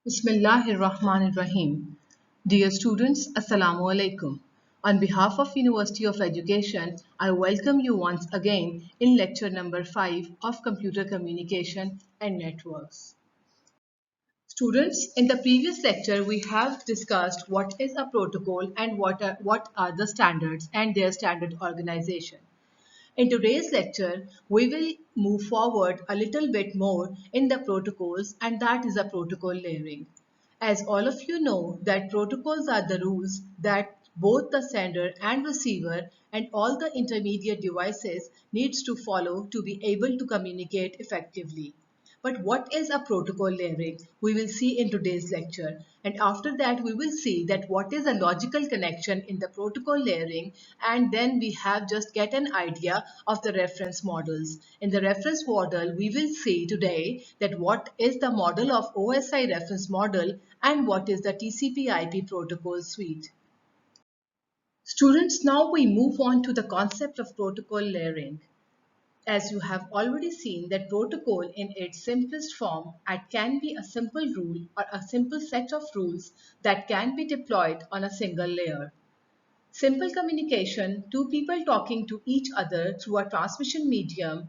Bismillahirrahmanirrahim. Dear students, Assalamu alaikum. On behalf of University of Education, I welcome you once again in lecture number 5 of Computer Communication and Networks. Students, in the previous lecture, we have discussed what is a protocol and what are the standards and their standard organization. In today's lecture, we will move forward a little bit more in the protocols, and that is a protocol layering. As all of you know that protocols are the rules that both the sender and receiver and all the intermediate devices needs to follow to be able to communicate effectively. But what is a protocol layering? We will see in today's lecture. And after that, we will see that what is a logical connection in the protocol layering. And then we have just get an idea of the reference models. In the reference model, we will see today that what is the model of OSI reference model and what is the TCP IP protocol suite. Students, now we move on to the concept of protocol layering. As you have already seen that protocol in its simplest form can be a simple rule or a simple set of rules that can be deployed on a single layer. Simple communication, two people talking to each other through a transmission medium,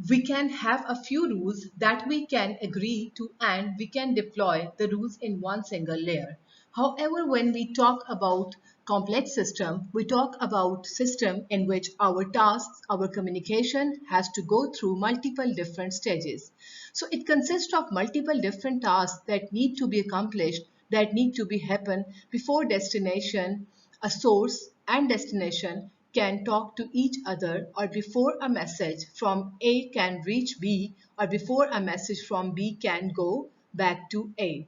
we can have a few rules that we can agree to and we can deploy the rules in one single layer. However, when we talk about complex system, we talk about system in which our tasks, our communication has to go through multiple different stages. So it consists of multiple different tasks that need to be accomplished, that need to be happen before destination, a source and destination can talk to each other, or before a message from A can reach B, or before a message from B can go back to A.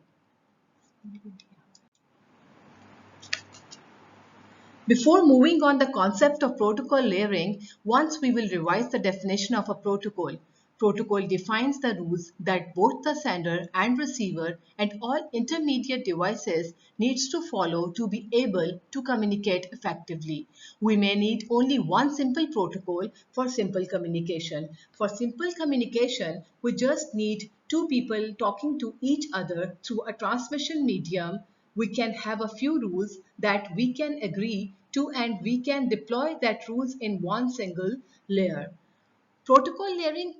Before moving on the concept of protocol layering, once we will revise the definition of a protocol. Protocol defines the rules that both the sender and receiver and all intermediate devices needs to follow to be able to communicate effectively. We may need only one simple protocol for simple communication. For simple communication, we just need two people talking to each other through a transmission medium. We can have a few rules that we can agree to and we can deploy that rules in one single layer. Protocol layering,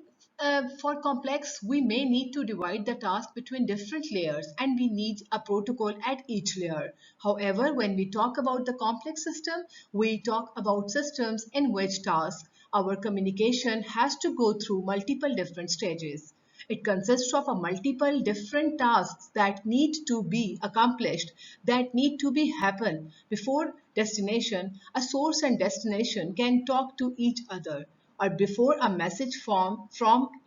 for complex, we may need to divide the task between different layers and we need a protocol at each layer. However, when we talk about the complex system, we talk about systems in which tasks, our communication has to go through multiple different stages. It consists of a multiple different tasks that need to be accomplished, that need to be happen before destination. A source and destination can talk to each other, or before a message from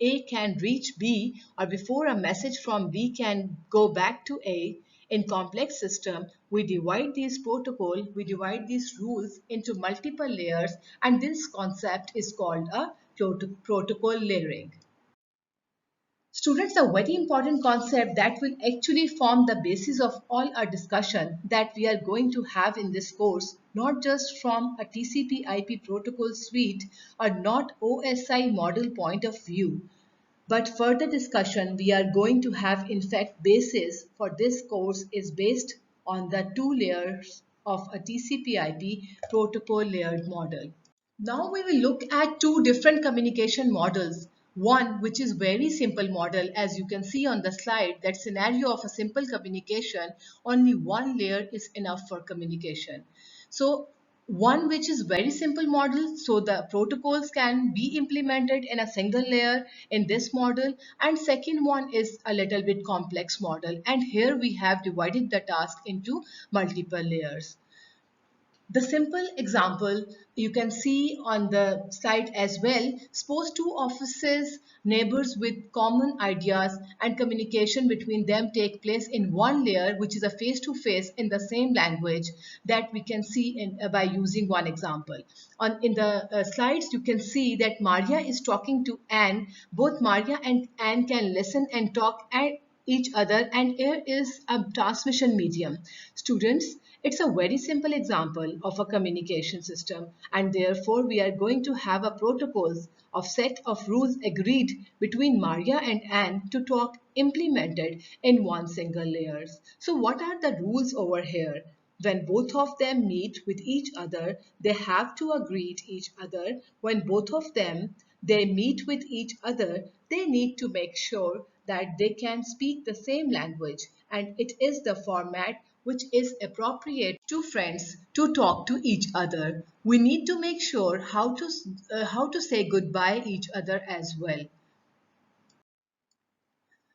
A can reach B, or before a message from B can go back to A. In complex system, we divide these protocol, we divide these rules into multiple layers, and this concept is called a protocol layering. Students, a very important concept that will actually form the basis of all our discussion that we are going to have in this course, not just from a TCP IP protocol suite or not OSI model point of view, but further discussion we are going to have. In fact, basis for this course is based on the two layers of a TCP IP protocol layered model. Now we will look at two different communication models. One which is very simple model, as you can see on the slide, that scenario of a simple communication, only one layer is enough for communication. So one which is very simple model, so the protocols can be implemented in a single layer in this model, and second one is a little bit complex model, and here we have divided the task into multiple layers. The simple example you can see on the slide as well. Suppose two offices, neighbors with common ideas and communication between them take place in one layer, which is a face-to-face in the same language that we can see by using one example. In the slides, you can see that Maria is talking to Anne. Both Maria and Anne can listen and talk at each other, and here is a transmission medium. Students, It's a very simple example of a communication system, and therefore we are going to have a protocols of set of rules agreed between Maria and Anne to talk implemented in one single layers. So what are the rules over here? When both of them meet with each other, they have to agree to each other. When both of them they meet with each other, they need to make sure that they can speak the same language, and it is the format which is appropriate to friends to talk to each other. We need to make sure how to say goodbye each other as well.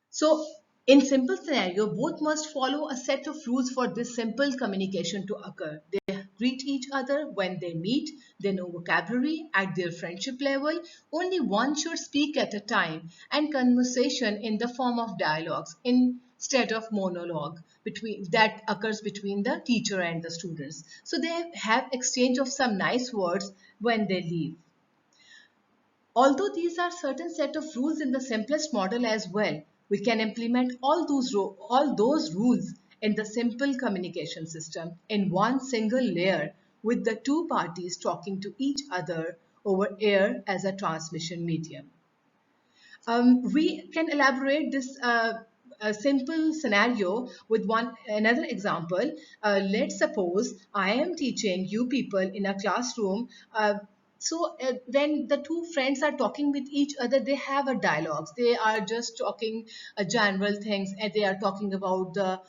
So, in simple scenario, both must follow a set of rules for this simple communication to occur. They greet each other when they meet, they know vocabulary at their friendship level, only one should speak at a time, and conversation in the form of dialogues instead of monologue between that occurs between the teacher and the students. So they have exchange of some nice words when they leave. Although these are certain set of rules in the simplest model as well, we can implement all those rules in the simple communication system in one single layer with the two parties talking to each other over air as a transmission medium. We can elaborate this a simple scenario with one another example. Let's suppose I am teaching you people in a classroom. When the two friends are talking with each other, they have a dialogues. They are just talking general things, and they are talking about the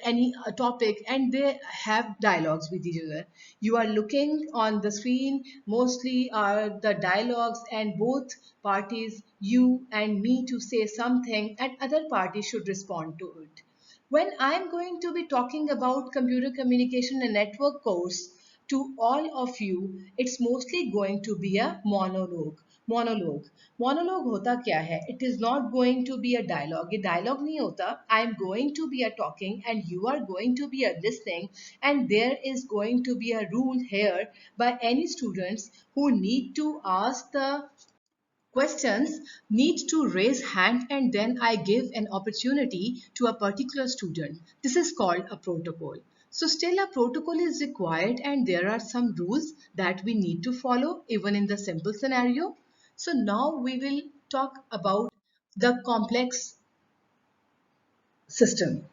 any topic, and they have dialogues with each other. You are looking on the screen, mostly are the dialogues, and both parties, you and me, to say something, and other party should respond to it. When I'm going to be talking about computer communication and network course to all of you, it's mostly going to be a monologue होता क्या है? It is not going to be a dialogue. ये dialogue नहीं होता. I'm going to be a talking and you are going to be a listening, and there is going to be a rule here by any students who need to ask the questions need to raise hand, and then I give an opportunity to a particular student. This is called a protocol. So still a protocol is required, and there are some rules that we need to follow even in the simple scenario. So now we will talk about the complex system.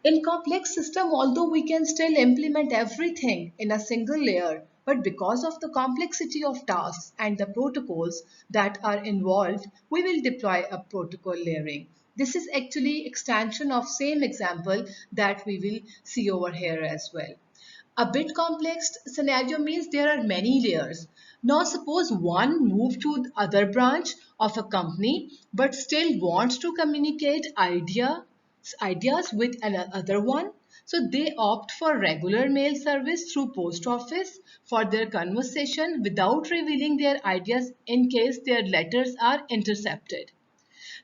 In complex system, although we can still implement everything in a single layer, but because of the complexity of tasks and the protocols that are involved, we will deploy a protocol layering. This is actually extension of same example that we will see over here as well. A bit complex scenario means there are many layers. Now suppose one moved to the other branch of a company but still wants to communicate ideas with another one. So they opt for regular mail service through post office for their conversation without revealing their ideas in case their letters are intercepted.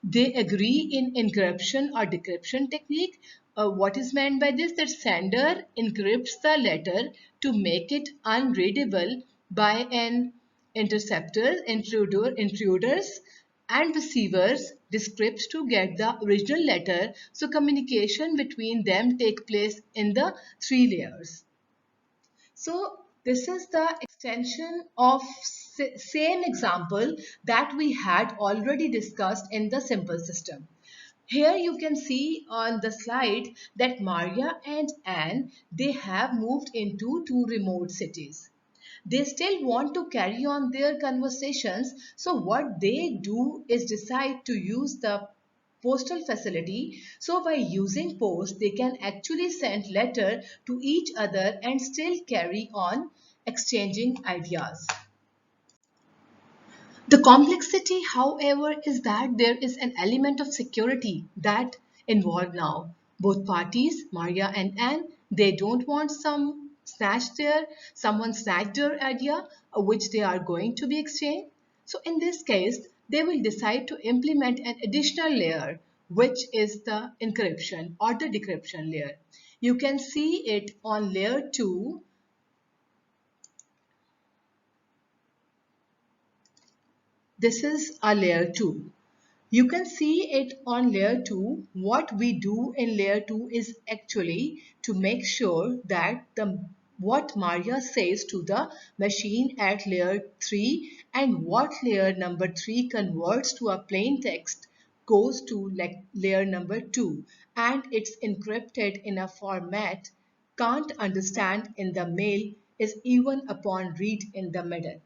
They agree in encryption or decryption technique. What is meant by this? That sender encrypts the letter to make it unreadable by an intruders, and receivers decrypts to get the original letter. So communication between them take place in the three layers. So this is the extension of same example that we had already discussed in the simple system. Here you can see on the slide that Maria and Anne, they have moved into two remote cities. They still want to carry on their conversations, so what they do is decide to use the postal facility. So by using post, they can actually send letter to each other and still carry on exchanging ideas. The complexity, however, is that there is an element of security that involved now. Both parties, Maria and Anne, they don't want someone snatch their idea which they are going to be exchanged. So in this case, they will decide to implement an additional layer, which is the encryption or the decryption layer. You can see it on layer 2. This is a layer 2. You can see it on layer 2. What we do in layer 2 is actually to make sure that what Maria says to the machine at layer 3 and what layer number 3 converts to a plain text goes to like layer number 2, and it's encrypted in a format can't understand in the mail is even upon read in the middle.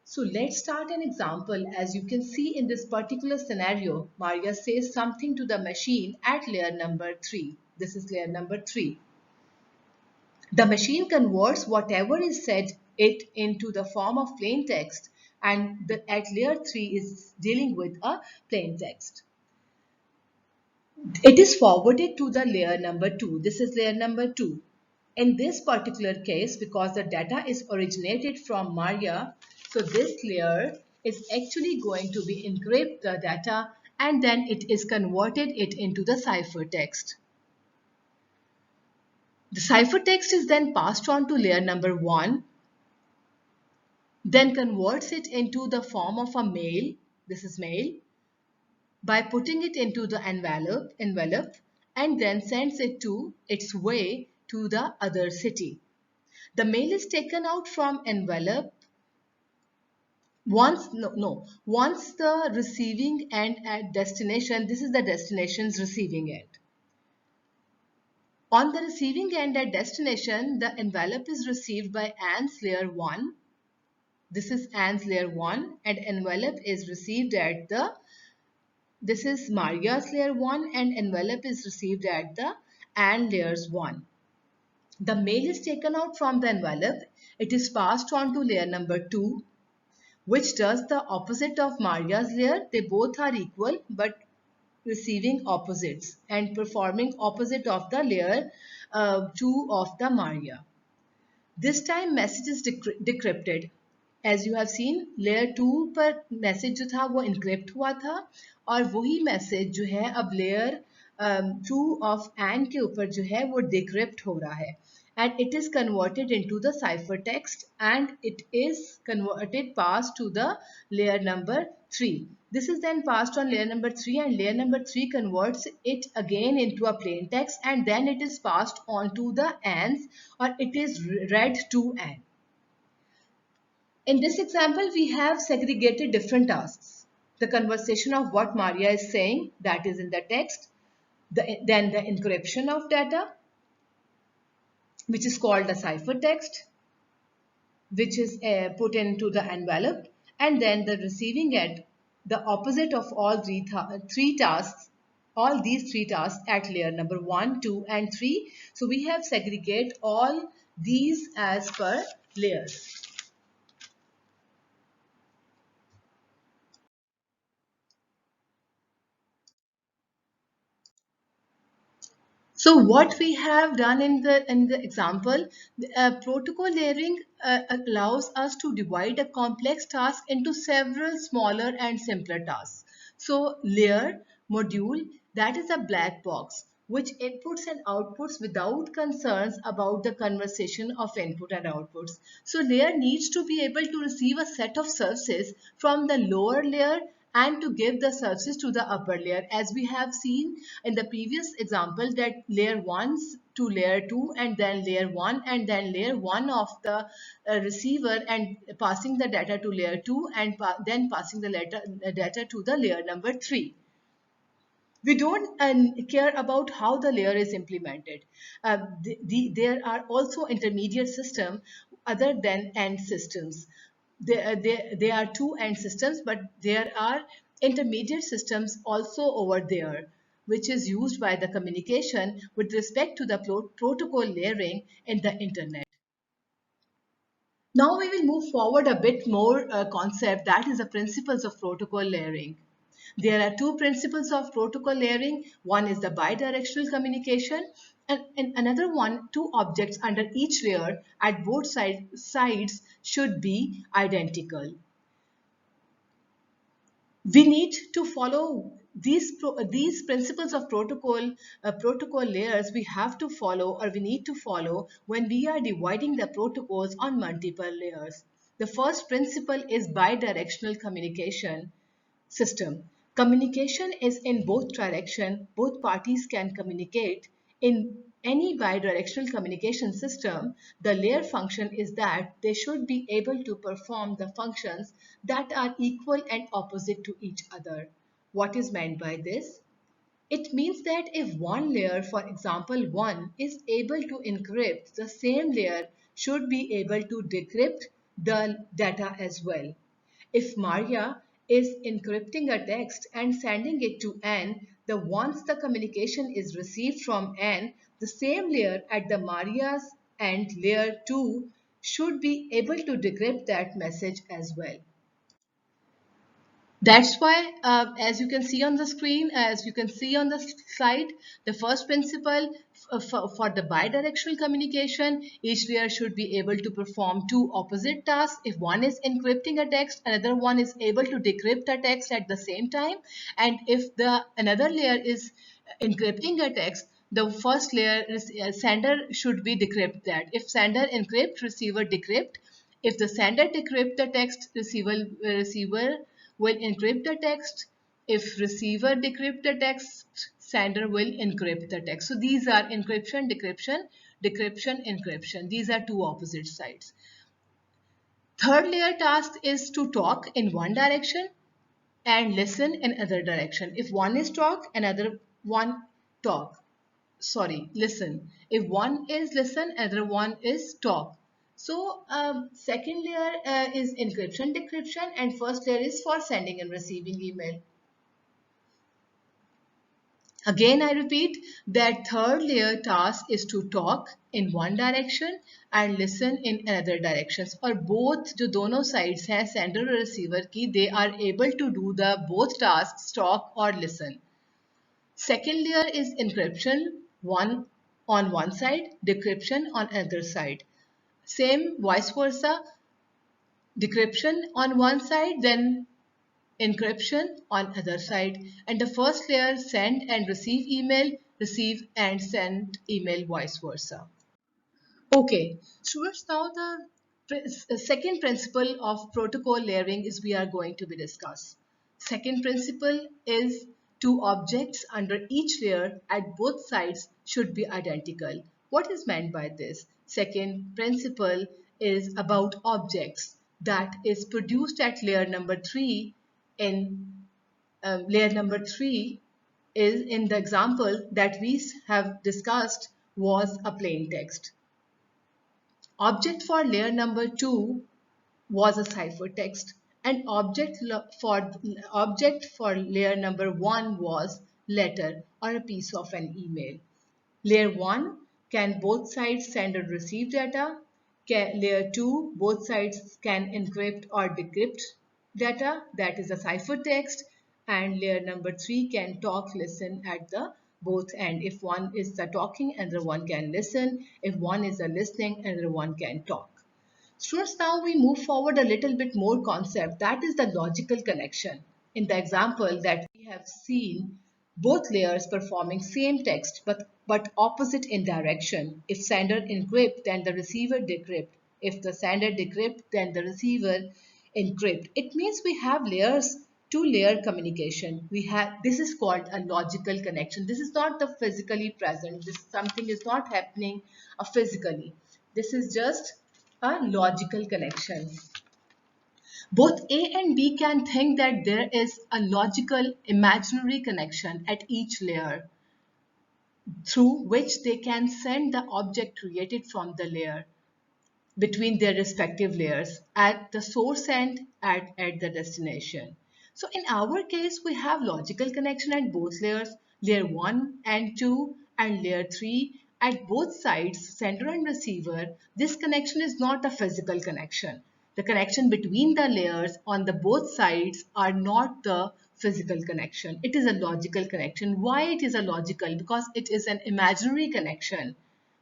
So let's start an example. As you can see in this particular scenario, Maria says something to the machine at layer number 3. This is layer number 3. The machine converts whatever is said it into the form of plain text, and at layer 3 is dealing with a plain text. It is forwarded to the layer number 2. This is layer number 2. In this particular case, because the data is originated from Maria, so this layer is actually going to be encrypt the data, and then it is converted it into the ciphertext. The ciphertext is then passed on to layer number 1, then converts it into the form of a mail. This is mail, by putting it into the envelope and then sends it to its way to the other city. The mail is taken out from envelope once the receiving end at destination. This is the destination's receiving end. On the receiving end at destination, the envelope is received by ANS layer 1. This is ANS layer 1, and envelope is received at the this is Maria's layer 1, and envelope is received at the AND layers 1. The mail is taken out from the envelope. It is passed on to layer number 2, which does the opposite of Maria's layer. They both are equal but receiving opposites and performing opposite of the layer 2 of the Maria. This time message is decrypted. As you have seen, layer 2 पर message जो था वो encrypt हुआ था, और वही message जो है अब लेयर 2 ऑफ एन के ऊपर जो है वो डिक्रिप्ट हो रहा है, and it is converted into the ciphertext, and it is converted passed to the layer number 3. This is then passed on layer number 3, and layer number 3 converts it again into a plain text, and then it is passed on to the ANS, or it is read to AN. In this example, we have segregated different tasks. The conversation of what Maria is saying, that is in the text, then the encryption of data, which is called the ciphertext, which is put into the envelope, and then the receiving end, the opposite of all three tasks, all these three tasks at layer number 1, 2, and 3. So we have segregate all these as per layers. So what we have done in the example, protocol layering allows us to divide a complex task into several smaller and simpler tasks. So layer module, that is a black box which inputs and outputs without concerns about the conversation of input and outputs. So layer needs to be able to receive a set of services from the lower layer and to give the services to the upper layer, as we have seen in the previous example that layer 1 to layer 2 and then layer 1 and then layer 1 of the receiver, and passing the data to layer 2 and then passing the data to the layer number 3. We don't care about how the layer is implemented. There are also intermediate systems other than end systems. There are two end systems, but there are intermediate systems also over there, which is used by the communication with respect to the protocol layering in the internet. Now we will move forward a bit more concept, that is the principles of protocol layering. There are two principles of protocol layering. One is the bidirectional communication, and another one, two objects under each layer at both sides should be identical. We need to follow these principles of protocol layers. We have to follow, or we need to follow, when we are dividing the protocols on multiple layers. The first principle is bidirectional communication system. Communication is in both direction. Both parties can communicate. In any bidirectional communication system, the layer function is that they should be able to perform the functions that are equal and opposite to each other. What is meant by this? It means that if one layer, for example 1, is able to encrypt, the same layer should be able to decrypt the data as well. If Maria is encrypting a text and sending it to N, once the communication is received from N, the same layer at the Maria's end, layer 2, should be able to decrypt that message as well. That's why, as you can see on the screen, as you can see on the slide, the first principle for the bidirectional communication, each layer should be able to perform two opposite tasks. If one is encrypting a text, another one is able to decrypt a text at the same time. And if the another layer is encrypting a text, the first layer sender should be decrypt that. If sender encrypt, receiver decrypt. If the sender decrypt the text, receiver will encrypt the text. If receiver decrypt the text, sender will encrypt the text. So these are encryption, decryption, decryption, encryption. These are two opposite sides. Third layer task is to talk in one direction and listen in other direction. If one is talk, another one talk. Sorry, listen. If one is listen, other one is talk. So second layer is encryption, decryption, and first layer is for sending and receiving email. Again, I repeat that third layer task is to talk in one direction and listen in another directions. और both जो दोनों sides हैं sender और receiver की, they are able to do the both tasks, talk or listen. Second layer is encryption, one on one side, decryption on other side. Same vice versa, decryption on one side, then encryption on other side. And the first layer send and receive email, receive and send email vice versa. Okay, students, now the second principle of protocol layering is we are going to be discussed. Second principle is two objects under each layer at both sides should be identical. What is meant by this? Second principle is about objects that is produced at layer number 3 in layer number 3 is in the example that we have discussed was a plain text. Object for layer number 2 was a ciphertext and object for layer number 1 was letter or a piece of an email. Layer 1 can both sides send or receive data. Layer 2 both sides can encrypt or decrypt data, that is a ciphertext, and layer number 3 can talk listen at the both end. If one is the talking, another one can listen. If one is the listening, another one can talk. Students, now we move forward a little bit more concept, that is the logical connection. In the example that we have seen, both layers performing same text but opposite in direction. If sender encrypt, then the receiver decrypt. If the sender decrypt, then the receiver encrypt. It means we have layers, two layer communication. This is called a logical connection. This is not the physically present. This something is not happening physically. This is just a logical connection. Both A and B can think that there is a logical imaginary connection at each layer through which they can send the object created from the layer between their respective layers at the source end at the destination. So in our case, we have logical connection at both layers, layer 1 and 2 and layer 3 at both sides, sender and receiver. This connection is not a physical connection. The connection between the layers on the both sides are not the physical connection. It is a logical connection. Why it is a logical? Because it is an imaginary connection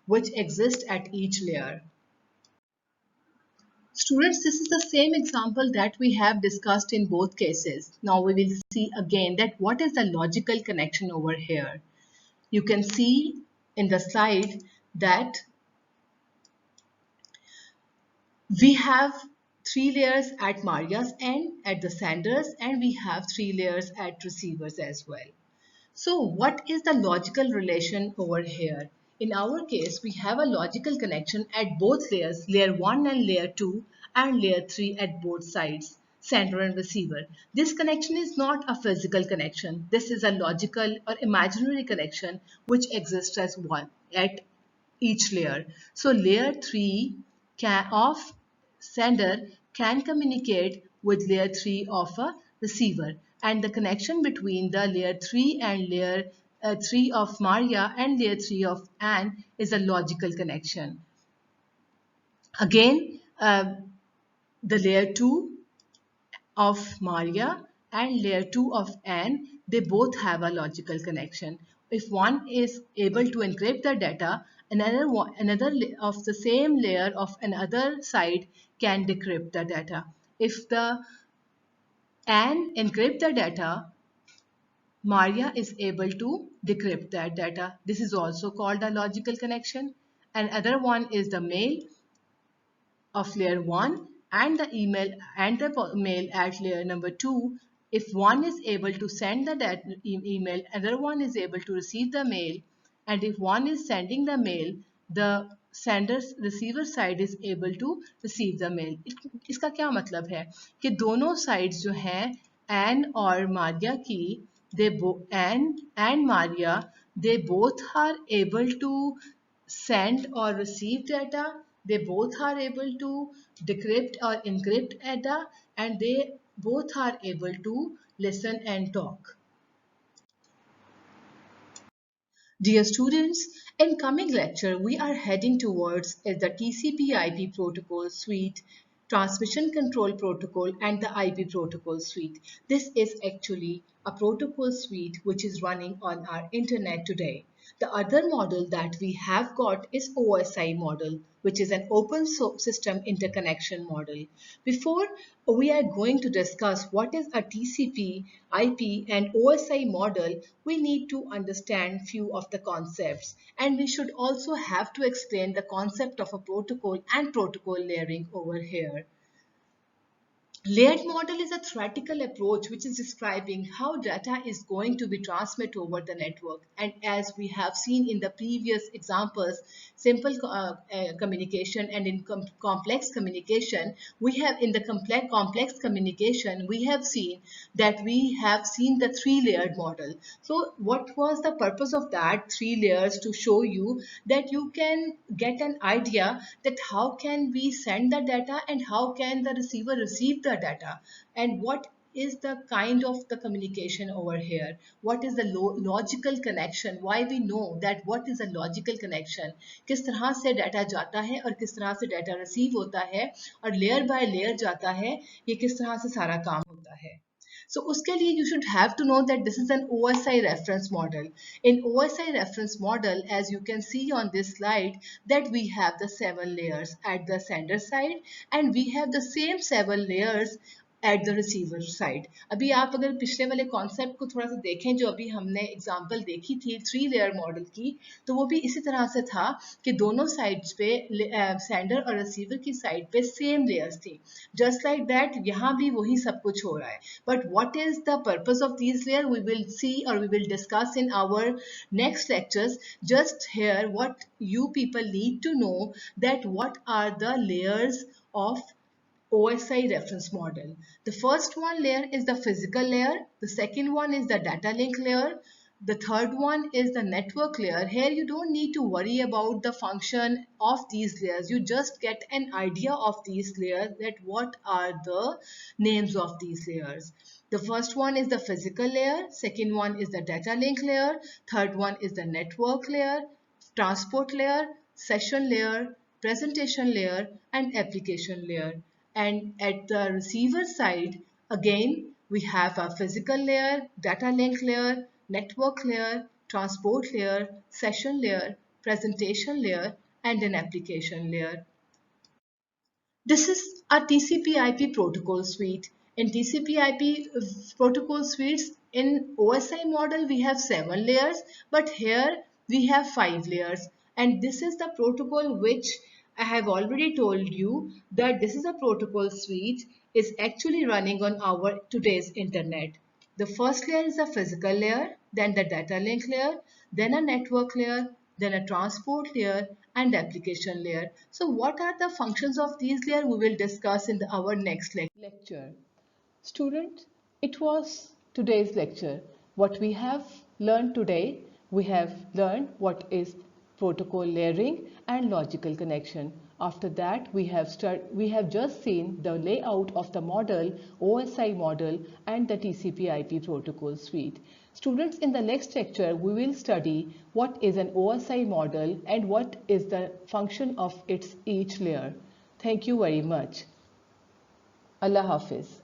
which exists at each layer. Students, this is the same example that we have discussed in both cases. Now we will see again that what is the logical connection over here. You can see in the slide that we have three layers at Maria's end, at the senders, and we have three layers at receivers as well. So what is the logical relation over here? In our case, we have a logical connection at both layers, layer 1 and layer 2 and layer 3 at both sides, sender and receiver. This connection is not a physical connection. This is a logical or imaginary connection which exists as one at each layer. So layer 3 of sender can communicate with layer 3 of a receiver, and the connection between the layer 3 and layer 3 of Maria and layer 3 of Anne is a logical connection. Again, the layer 2 of Maria and layer 2 of Anne, they both have a logical connection. If one is able to encrypt the data, another of the same layer of another side can decrypt the data. If the Anne encrypt the data, Maria is able to decrypt that data. This is also called a logical connection. Another one is the mail of layer 1 and the email and the mail at layer number 2. If one is able to send the email, another one is able to receive the mail, and if one is sending the mail, the sender's receiver side is able to receive the mail. इसका क्या मतलब है कि दोनों sides जो हैं N और मारिया की, Anne and Maria, they both are able to send or receive data. They both are able to decrypt or encrypt data, and they both are able to listen and talk. Dear students, in coming lecture, we are heading towards the TCP/IP protocol suite, transmission control protocol, and the IP protocol suite. This is actually a protocol suite which is running on our internet today. The other model that we have got is OSI model, which is an open system interconnection model. Before we are going to discuss what is a TCP, IP and OSI model, we need to understand few of the concepts, and we should also have to explain the concept of a protocol and protocol layering over here. Layered model is a theoretical approach which is describing how data is going to be transmitted over the network. And as we have seen in the previous examples, simple communication and in complex communication, we have in the complex communication, we have seen that we have seen the three-layered model. So what was the purpose of that three layers? To show you that you can get an idea that how can we send the data and how can the receiver receive the data, and what is the kind of the communication over here, what is the logical connection, why we know that what is a logical connection, किस तरह से data जाता है और किस तरह से data receive होता है और लेयर बाय लेयर जाता है, ये किस तरह से सारा काम होता है. So उसके लिए you should have to know that this is an OSI reference model. In OSI reference model, as you can see on this slide, that we have the 7 layers at the sender side and we have the same 7 layers at the receiver side. अभी आप अगर पिछले वाले concept को थोड़ा सा देखें जो अभी हमने एग्जांपल देखी थी थ्री लेयर मॉडल की, तो वो भी इसी तरह से था कि दोनों साइड्स पे सेंडर और रिसीवर की साइड पे सेम लेयर्स थी. जस्ट लाइक दैट यहाँ भी वही सब कुछ हो रहा है. But what is the purpose of these layer we will see और we will discuss in our next lectures. Just here what you people need to know that what are the layers of OSI reference model. The first one layer is the physical layer. The second one is the data link layer. The third one is the network layer. Here you don't need to worry about the function of these layers. You just get an idea of these layers, that what are the names of these layers. The first one is the physical layer. Second one is the data link layer. Third one is the network layer, transport layer, session layer, presentation layer, and application layer. And at the receiver side, again, we have a physical layer, data link layer, network layer, transport layer, session layer, presentation layer, and an application layer. This is a TCP/IP protocol suite. In TCP/IP protocol suites, in OSI model, we have 7 layers, but here we have 5 layers. And this is the protocol which I have already told you that this is a protocol suite is actually running on our today's internet. The first layer is a physical layer, then the data link layer, then a network layer, then a transport layer and application layer. So what are the functions of these layers we will discuss in our next lecture. Students, it was today's lecture. What we have learned today, we have learned what is protocol layering and logical connection. After that, we have just seen the layout of the model, OSI model and the TCP/IP protocol suite. Students, in the next lecture, we will study what is an OSI model and what is the function of its each layer. Thank you very much. Allah Hafiz.